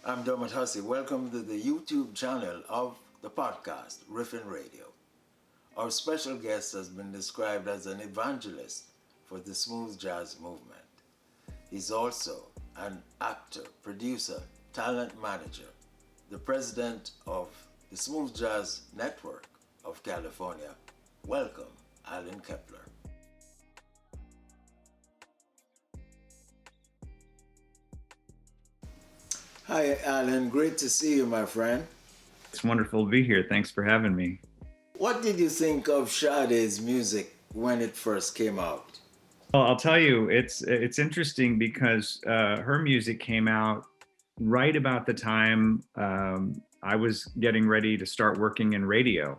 I'm Dermot Hussey. Welcome to the YouTube channel of the podcast, Riffin Radio. Our special guest has been described as an evangelist for the smooth jazz movement. He's also an actor, producer, talent manager, the president of the Smooth Jazz Network of California. Welcome, Allen Kepler. Hi, Alan. Great to see you, my friend. It's wonderful to be here. Thanks for having me. What did you think of Sade's music when it first came out? Well, I'll tell you, it's interesting because her music came out right about the time I was getting ready to start working in radio.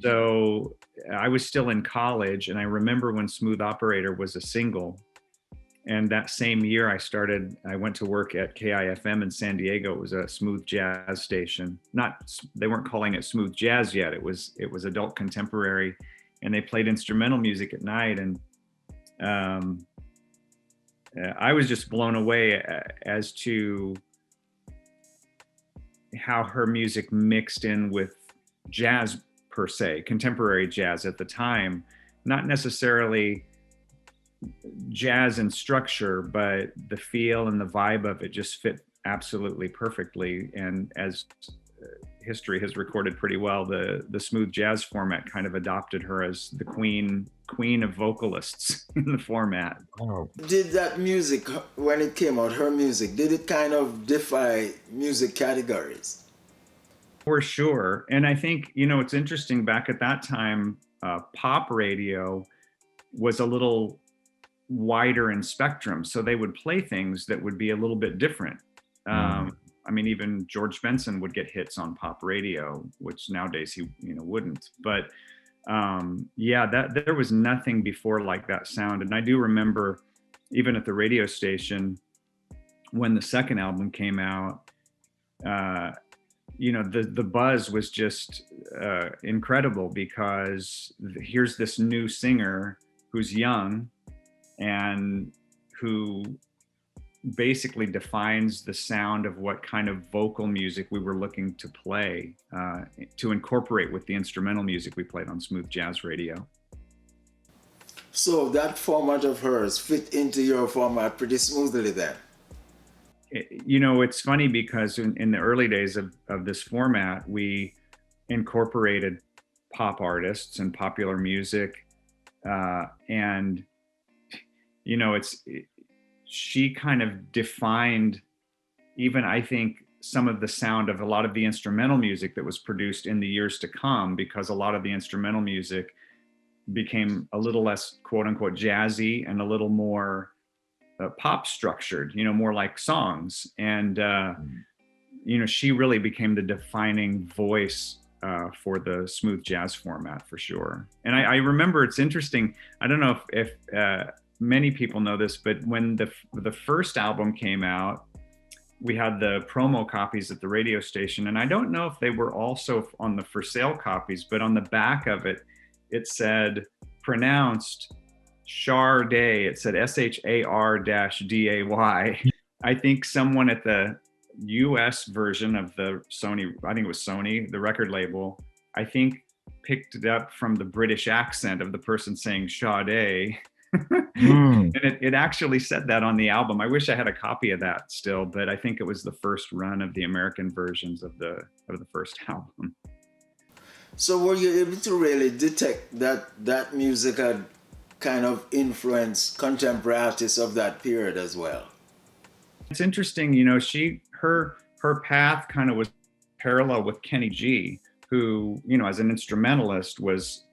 So I was still in college, and I remember when Smooth Operator was a single. And that same year I went to work at KIFM in San Diego. It was a smooth jazz station. They weren't calling it smooth jazz yet. It was adult contemporary, and they played instrumental music at night. And I was just blown away as to how her music mixed in with jazz per se, contemporary jazz at the time, not necessarily jazz and structure, but the feel and the vibe of it just fit absolutely perfectly. And as history has recorded pretty well, the smooth jazz format kind of adopted her as the queen of vocalists in the format. Oh. Did that music, when it came out, her music, did it kind of defy music categories? For sure. And I think, it's interesting, back at that time, pop radio was a little wider in spectrum, so they would play things that would be a little bit different. I mean, even George Benson would get hits on pop radio, which nowadays he wouldn't. But there was nothing before like that sound. And I do remember, even at the radio station, when the second album came out, the buzz was just incredible, because here's this new singer who's young and who basically defines the sound of what kind of vocal music we were looking to play, to incorporate with the instrumental music we played on Smooth Jazz Radio. So that format of hers fit into your format pretty smoothly then? It's funny because in the early days of this format, we incorporated pop artists and popular music, and she kind of defined, even I think, some of the sound of a lot of the instrumental music that was produced in the years to come, because a lot of the instrumental music became a little less quote unquote jazzy and a little more pop structured, more like songs. And, she really became the defining voice for the smooth jazz format, for sure. And I remember, it's interesting, I don't know if many people know this, but when the first album came out, we had the promo copies at the radio station, and I don't know if they were also on the for sale copies, but on the back of it, it said, pronounced Sade. It said SHAR-DAY. I think someone at the US version of the Sony, I think it was Sony, the record label, I think picked it up from the British accent of the person saying Sade. And it actually said that on the album. I wish I had a copy of that still, but I think it was the first run of the American versions of the first album. So were you able to really detect that music had kind of influenced contemporary artists of that period as well? It's interesting, her path kind of was parallel with Kenny G, who, as an instrumentalist was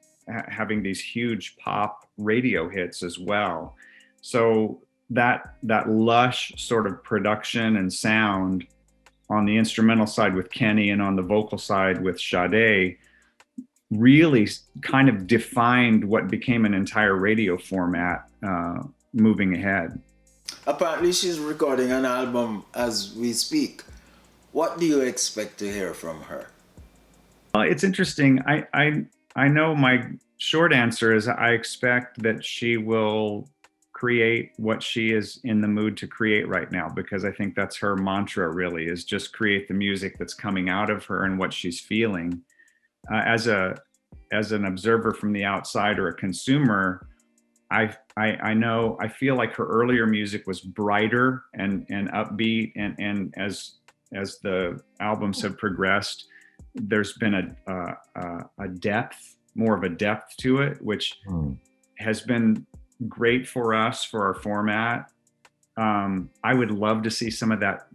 having these huge pop radio hits as well. So that lush sort of production and sound on the instrumental side with Kenny and on the vocal side with Sade really kind of defined what became an entire radio format moving ahead. Apparently she's recording an album as we speak. What do you expect to hear from her? It's interesting. I know my short answer is I expect that she will create what she is in the mood to create right now, because I think that's her mantra, really, is just create the music that's coming out of her and what she's feeling. As an observer from the outside or a consumer, I know, I feel like her earlier music was brighter and upbeat, and as the albums have progressed, there's been a depth, more of a depth to it, which has been great for us, for our format. I would love to see some of that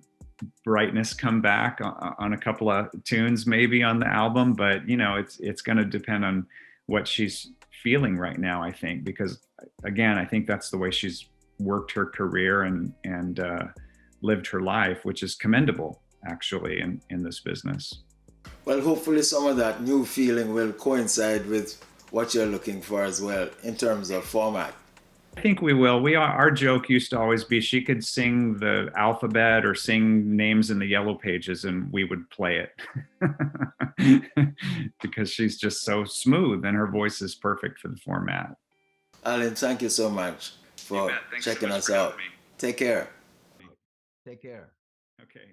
brightness come back on a couple of tunes, maybe on the album, but it's going to depend on what she's feeling right now, I think, because again, I think that's the way she's worked her career and lived her life, which is commendable, actually, in this business. Well, hopefully some of that new feeling will coincide with what you're looking for as well in terms of format. I think we will. Our joke used to always be she could sing the alphabet or sing names in the yellow pages and we would play it because she's just so smooth and her voice is perfect for the format. Allen, thank you so much for checking us out. Take care. Take care. Okay.